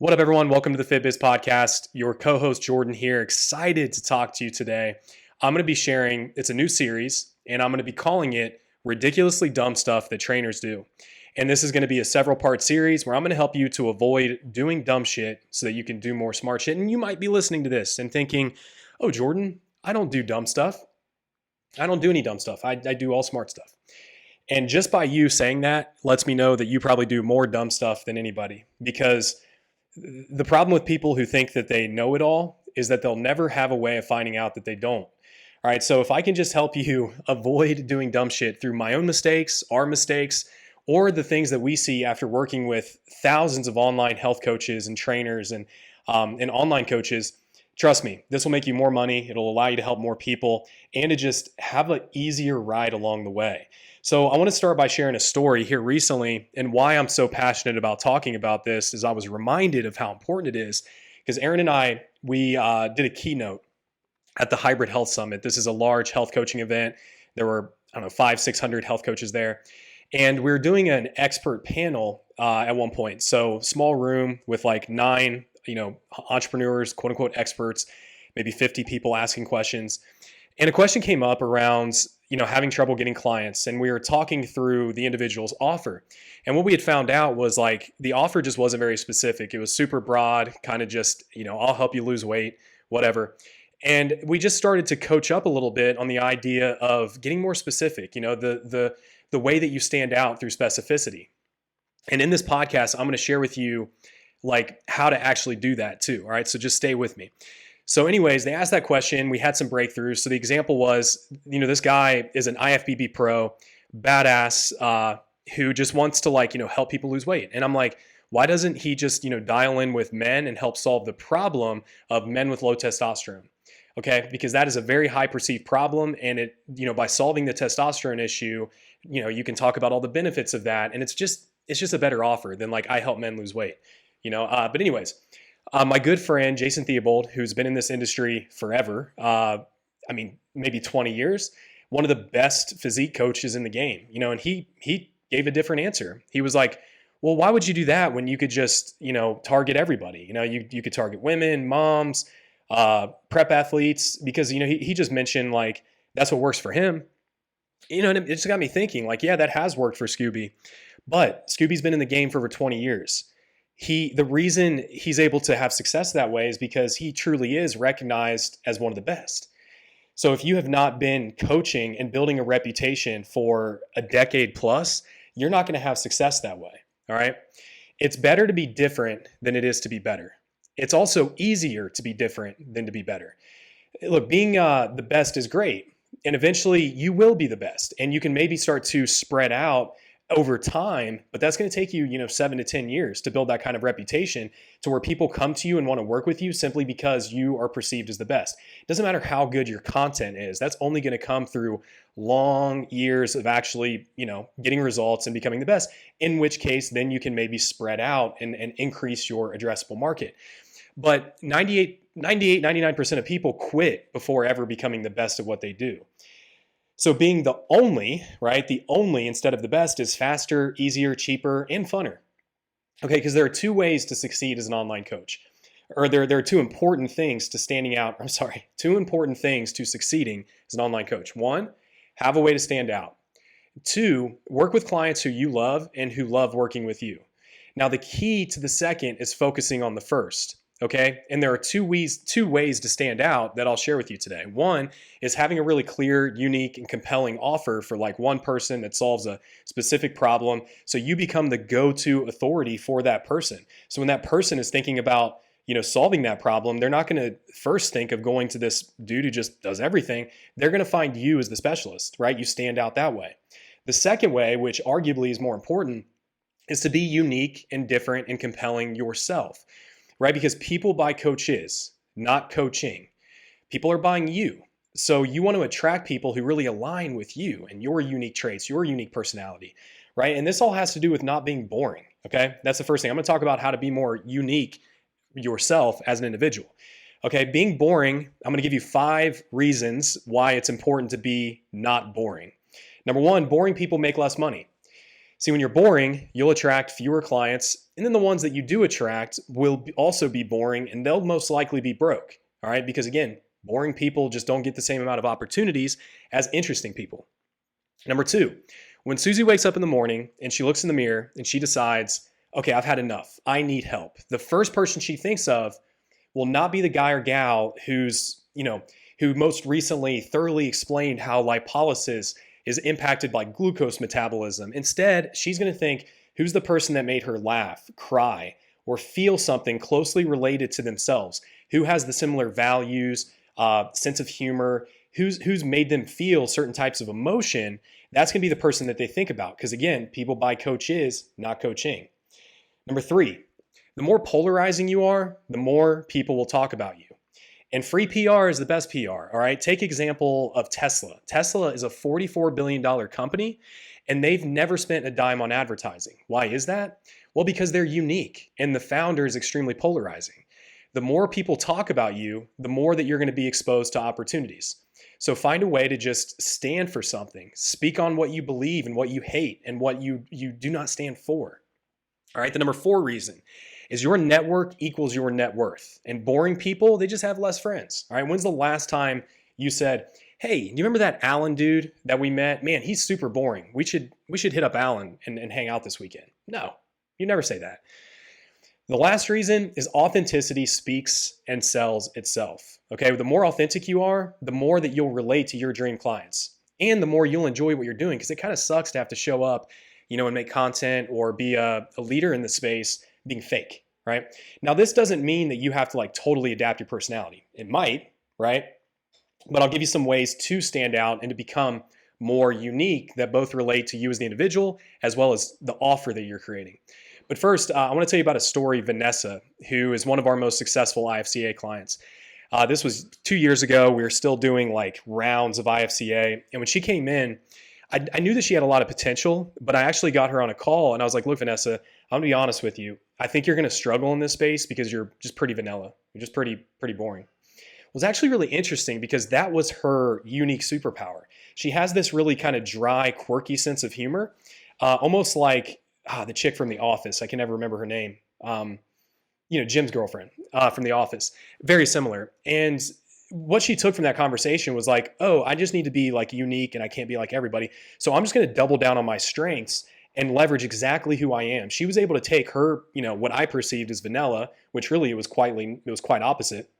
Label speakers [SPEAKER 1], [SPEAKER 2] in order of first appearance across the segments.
[SPEAKER 1] What up, everyone? Welcome to the FitBiz Podcast. Your co-host Jordan here. Excited to talk to you today. I'm going to be sharing, it's a new series, and I'm going to be calling it Ridiculously Dumb Stuff That Trainers Do. And this is going to be a several-part series where I'm going to help you to avoid doing dumb shit so that you can do more smart shit. And you might be listening to this and thinking, oh, Jordan, I don't do dumb stuff. I don't do any dumb stuff. I do all smart stuff. And just by you saying that lets me know that you probably do more dumb stuff than anybody, because the problem with people who think that they know it all is that they'll never have a way of finding out that they don't. All right. So if I can just help you avoid doing dumb shit through my own mistakes, our mistakes, or the things that we see after working with thousands of online health coaches and trainers and online coaches, trust me, this will make you more money. It'll allow you to help more people and to just have an easier ride along the way. So I want to start by sharing a story here recently, and why I'm so passionate about talking about this is I was reminded of how important it is, because Aaron and I, we did a keynote at the Hybrid Health Summit. This is a large health coaching event. There were, 500-600 health coaches there. And we were doing an expert panel at one point. So small room with like 9, entrepreneurs, quote unquote experts, maybe 50 people asking questions. And a question came up around, having trouble getting clients. And we were talking through the individual's offer. And what we had found out was like the offer just wasn't very specific. It was super broad, kind of just, I'll help you lose weight, whatever. And we just started to coach up a little bit on the idea of getting more specific, the way that you stand out through specificity. And in this podcast, I'm going to share with you like how to actually do that too. All right. So just stay with me. So anyways, they asked that question. We had some breakthroughs. So the example was, this guy is an IFBB pro, badass, who just wants to help people lose weight. And I'm like, why doesn't he just, dial in with men and help solve the problem of men with low testosterone? Okay. Because that is a very high perceived problem. And it, by solving the testosterone issue, you can talk about all the benefits of that. And it's just a better offer than like, I help men lose weight, but anyways, my good friend, Jason Theobald, who's been in this industry forever, maybe 20 years, one of the best physique coaches in the game, and he gave a different answer. He was like, well, why would you do that when you could just, target everybody? You could target women, moms, prep athletes, because, he just mentioned like, that's what works for him. And it just got me thinking like, yeah, that has worked for Scooby, but Scooby's been in the game for over 20 years. The reason he's able to have success that way is because he truly is recognized as one of the best. So if you have not been coaching and building a reputation for a decade plus, you're not going to have success that way. All right. It's better to be different than it is to be better. It's also easier to be different than to be better. Look, being the best is great. And eventually you will be the best. And you can maybe start to spread out over time, but that's going to take you, 7 to 10 years to build that kind of reputation to where people come to you and want to work with you simply because you are perceived as the best. It doesn't matter how good your content is. That's only going to come through long years of actually, getting results and becoming the best, in which case then you can maybe spread out and increase your addressable market. But 99% of people quit before ever becoming the best at what they do. So being the only, right? The only instead of the best is faster, easier, cheaper, and funner. Okay, because there are 2 ways to succeed as an online coach. Or there are 2 important things to standing out. 2 important things to succeeding as an online coach. 1, have a way to stand out. 2, work with clients who you love and who love working with you. Now, the key to the second is focusing on the first. Okay. And there are 2 ways to stand out that I'll share with you today. 1 is having a really clear, unique, and compelling offer for like one person that solves a specific problem. So you become the go-to authority for that person. So when that person is thinking about, solving that problem, they're not going to first think of going to this dude who just does everything. They're going to find you as the specialist, right? You stand out that way. The second way, which arguably is more important, is to be unique and different and compelling yourself. Right? Because people buy coaches, not coaching. People are buying you. So you want to attract people who really align with you and your unique traits, your unique personality, right? And this all has to do with not being boring. Okay. That's the first thing. I'm going to talk about how to be more unique yourself as an individual. Okay. Being boring. I'm going to give you 5 reasons why it's important to be not boring. Number 1, boring people make less money. See, when you're boring, you'll attract fewer clients, and then the ones that you do attract will also be boring, and they'll most likely be broke. All right, because again, boring people just don't get the same amount of opportunities as interesting people. Number two, when Susie wakes up in the morning and she looks in the mirror and she decides, okay, I've had enough, I need help, the first person she thinks of will not be the guy or gal who most recently thoroughly explained how lipolysis is impacted by glucose metabolism. Instead, she's going to think, who's the person that made her laugh, cry, or feel something closely related to themselves? Who has the similar values, sense of humor? Who's made them feel certain types of emotion? That's going to be the person that they think about. Because again, people buy coaches, not coaching. Number three, the more polarizing you are, the more people will talk about you. And free PR is the best PR, all right? Take example of Tesla. Tesla is a $44 billion company, and they've never spent a dime on advertising. Why is that? Well, because they're unique, and the founder is extremely polarizing. The more people talk about you, the more that you're going to be exposed to opportunities. So find a way to just stand for something. Speak on what you believe and what you hate and what you do not stand for. All right, the number four reason is your network equals your net worth. And boring people, they just have less friends. All right, when's the last time you said, hey, do you remember that Alan dude that we met? Man, he's super boring. We should hit up Alan and hang out this weekend. No, you never say that. The last reason is authenticity speaks and sells itself. Okay, the more authentic you are, the more that you'll relate to your dream clients and the more you'll enjoy what you're doing, because it kind of sucks to have to show up, and make content or be a leader in the space being fake, right? Now, this doesn't mean that you have to totally adapt your personality. It might, right? But I'll give you some ways to stand out and to become more unique that both relate to you as the individual as well as the offer that you're creating. But first, I want to tell you about a story, Vanessa, who is one of our most successful IFCA clients. This was 2 years ago. We were still doing rounds of IFCA. And when she came in, I knew that she had a lot of potential, but I actually got her on a call and I was like, look, Vanessa, I'm gonna be honest with you. I think you're gonna struggle in this space because you're just pretty vanilla. You're just pretty boring. It was actually really interesting because that was her unique superpower. She has this really kind of dry, quirky sense of humor, almost like the chick from The Office. I can never remember her name. Jim's girlfriend from The Office. Very similar. And what she took from that conversation was I just need to be unique and I can't be like everybody. So I'm just going to double down on my strengths and leverage exactly who I am. She was able to take her, what I perceived as vanilla, which really it was quite opposite.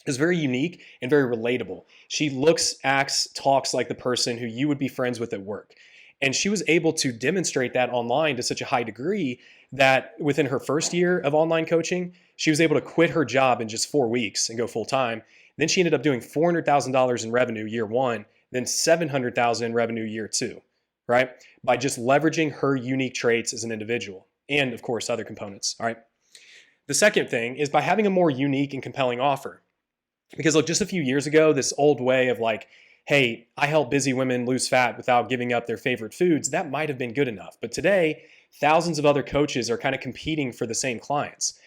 [SPEAKER 1] It was very unique and very relatable. She looks, acts, talks like the person who you would be friends with at work. And she was able to demonstrate that online to such a high degree that within her first year of online coaching, she was able to quit her job in just 4 weeks and go full time. Then she ended up doing $400,000 in revenue year one, then $700,000 in revenue year two, right? By just leveraging her unique traits as an individual and, of course, other components, all right? The second thing is by having a more unique and compelling offer. Because look, just a few years ago, this old way of hey, I help busy women lose fat without giving up their favorite foods, that might have been good enough. But today, thousands of other coaches are kind of competing for the same clients.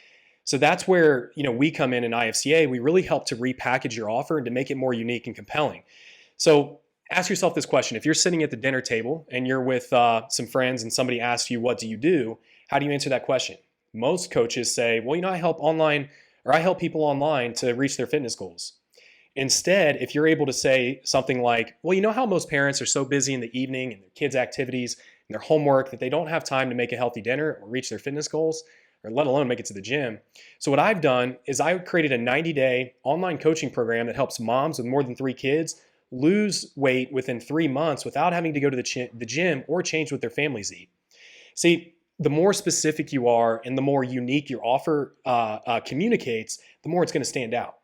[SPEAKER 1] So that's where, we come in IFCA. We really help to repackage your offer and to make it more unique and compelling. So ask yourself this question. If you're sitting at the dinner table and you're with some friends and somebody asks you, what do you do? How do you answer that question? Most coaches say, well, I help people online to reach their fitness goals. Instead, if you're able to say something like, well, how most parents are so busy in the evening and their kids' activities and their homework that they don't have time to make a healthy dinner or reach their fitness goals, or let alone make it to the gym. So what I've done is I've created a 90-day online coaching program that helps moms with more than 3 kids lose weight within 3 months without having to go to the gym or change what their families eat. See, the more specific you are and the more unique your offer communicates, the more it's going to stand out.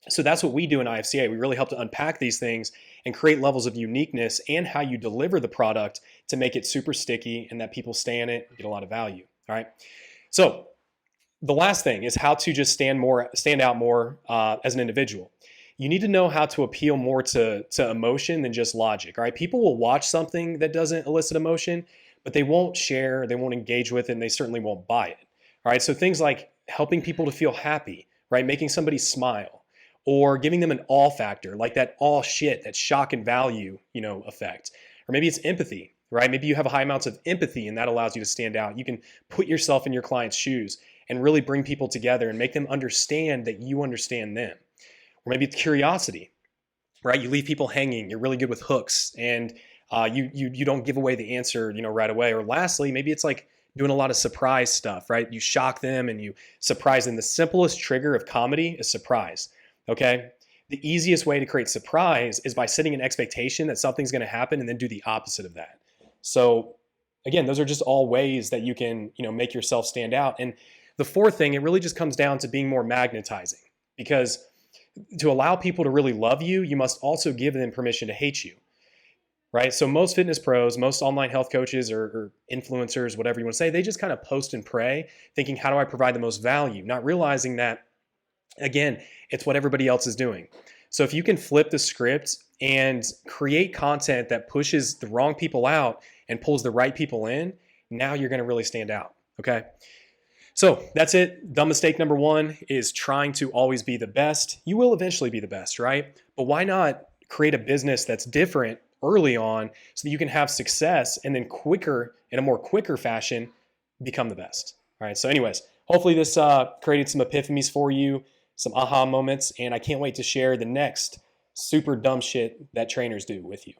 [SPEAKER 1] So that's what we do in IFCA. We really help to unpack these things and create levels of uniqueness and how you deliver the product to make it super sticky and that people stay in it and get a lot of value. All right. So the last thing is how to just stand out more as an individual. You need to know how to appeal more to emotion than just logic. All right. People will watch something that doesn't elicit emotion, but they won't share, they won't engage with it, and they certainly won't buy it. All right. So things like helping people to feel happy, right? Making somebody smile, or giving them an awe factor, like that awe shit, that shock and value, effect. Or maybe it's empathy. right? Maybe you have high amounts of empathy and that allows you to stand out. You can put yourself in your client's shoes and really bring people together and make them understand that you understand them. Or maybe it's curiosity, right? You leave people hanging. You're really good with hooks, and you don't give away the answer, right away. Or lastly, maybe it's like doing a lot of surprise stuff, right? You shock them and you surprise them. The simplest trigger of comedy is surprise. Okay. The easiest way to create surprise is by setting an expectation that something's going to happen and then do the opposite of that. So again, those are just all ways that you can, make yourself stand out. And the fourth thing, it really just comes down to being more magnetizing, because to allow people to really love you, you must also give them permission to hate you, right? So most fitness pros, most online health coaches or influencers, whatever you want to say, they just kind of post and pray thinking, how do I provide the most value? Not realizing that, again, it's what everybody else is doing. So if you can flip the script and create content that pushes the wrong people out and pulls the right people in, now you're going to really stand out. Okay. So that's it. Dumb mistake number one is trying to always be the best. You will eventually be the best, right? But why not create a business that's different early on so that you can have success and then in a more quicker fashion, become the best. All right. So anyways, hopefully this created some epiphanies for you, some aha moments, and I can't wait to share the next super dumb shit that trainers do with you.